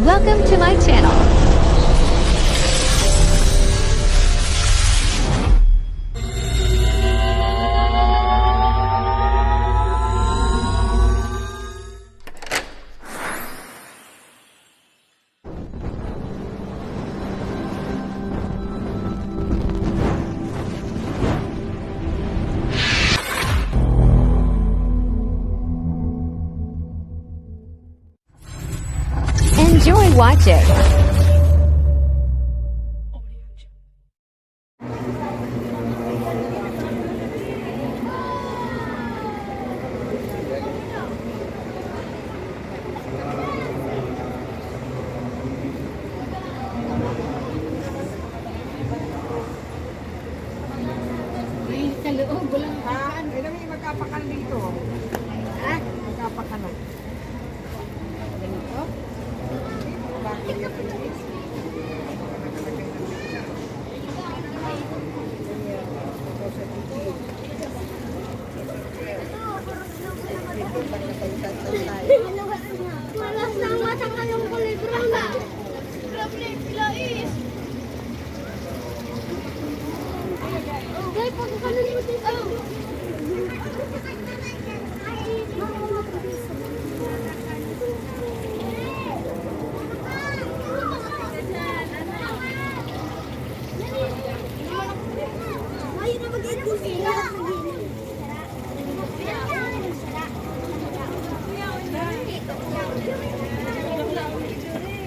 Welcome to my channel. Enjoy watching. Sa loob, walang Ha? Ay, namin magkapakan dito. ha? Magkapakan na. Ganito? Bakit yung pinis? Malas na ang mata ka yung kulay brown na. Dahil pagkakalan mo dito. Ayun na mag-edit sila.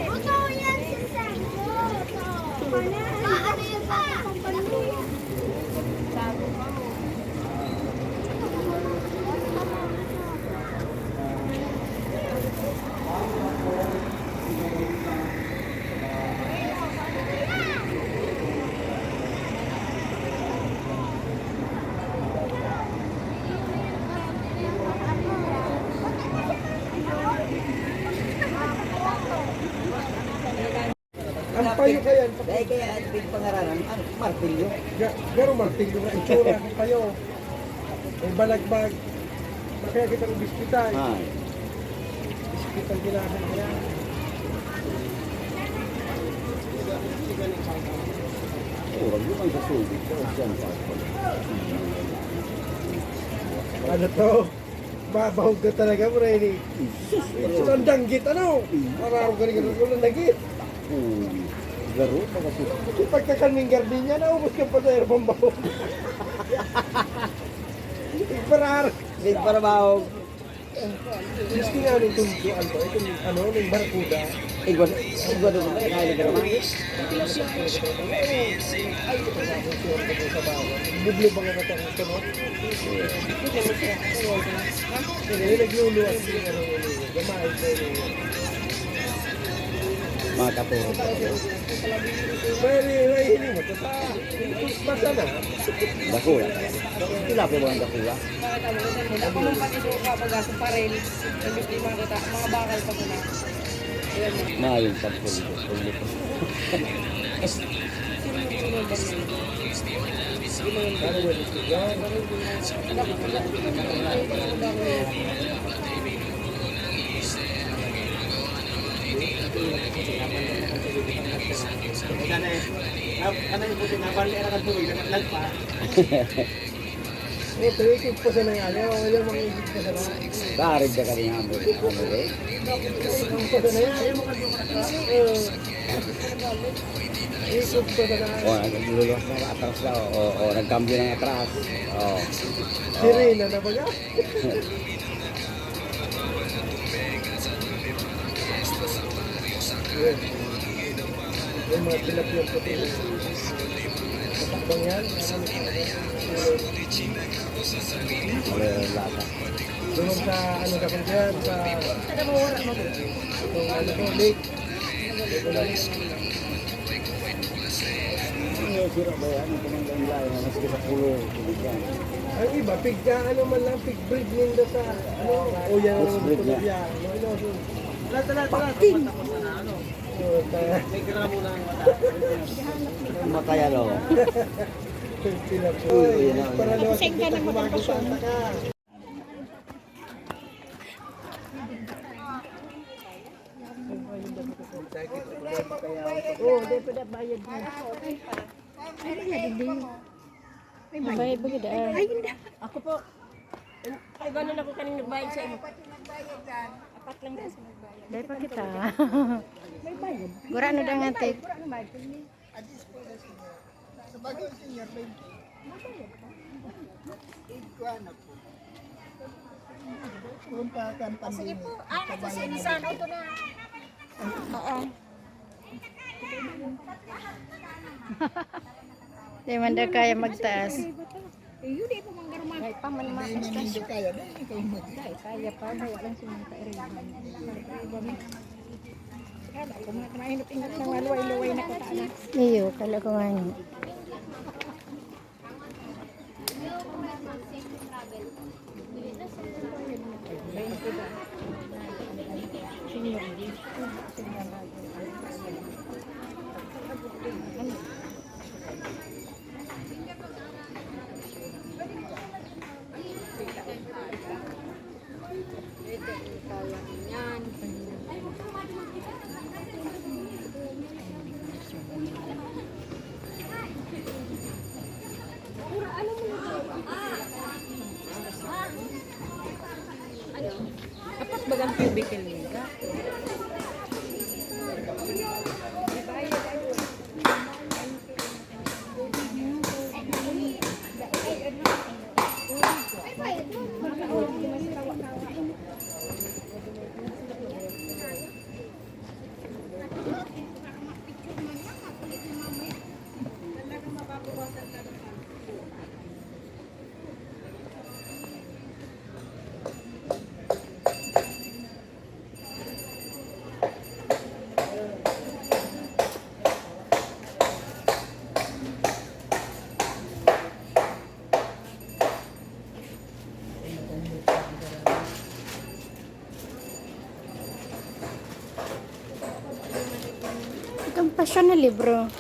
Ito yan sa ano yun pa? Ang payo kaya, Dahil kaya ang big pangaralan, ano, martilyo. garo martilyo na itsura ng payo. May balagbag. Kaya kita ng bispital. Ay, Bispital ginahan niya. urang yung ang sasubig. Diyan pa. Ano to? Babahog ka talaga mo rin eh. Ang danggit ano? Parang galing-galing ko lang danggit. Garo, baka si... Pagkakalming gardin niya, naubos ka pa sa airpong bahog. Parar. Big parabahog. Gusto nga nung tuntuan to, itong ano, ng barakuda. Igwado ko ba? Kaya na naman. Bublo ba nga ito ang sunod? Hindi, nagluluwas yung ano, gamay ko. Mga katuro. Pero hindi mo, basta na. Dakula. Tilapia mo ang dakula. Ako mong patito ka pag sa parel, hindi ko makita, mga bakal pa muna. Maayong pagpulito. Ano ba dito? Yan. Ito, ikip pa sa nangyari. Wala mga ikip pa sa nangyari. Barig na kanya ang mga eh. Ikip pa sa nangyari. Ikip pa sa nangyari. O, nagluluwas na atras na. O, nagkambyo ng atras. O. Sirena na ba nga? Yung mga tilapiyang puti. Matakbang yan. Wala lata. Doon sa ano ka kung dyan, sa itong ano ko, lake. Dito lang. Ano sira ba yan? Ito nang ganglayo na maski sa pulo. Tuligan. Ang iba, pig ano man lang, pig breed ninda sa ano, o yan Horse ang breed tulad niya. yan. Ano, so, Paking! Matayalo. Pinapoy. Para naman Seng ka nang magpapasyon. sakit ako dahil kaya ako. Oo, di pa bayad mo. May bayad ba gida? Ay, hindi. Ako po. Ay, gano'n ako kanina nagbayad sa inyo. Apat lang din sa nagbayad. Dahil pa kita. May bayad. Gura ano dang antik. Sa bagay senior, 20. Ikuan ako. Kung pa kan pandemya. Nasasinisan ito na. Oo. Di man daw kaya magtaas. Iyo, di pa manggarumang. Ay, pa man Hindi hindi kaya din ikaw mag. Kaya pa, kaya lang siya rin. Kaya ako mga kanainot-inot ng maluway-luway na katana. Iyo, kala ko nga niyo. Kapag bagang cubicle nila. Itong pasyon na libro.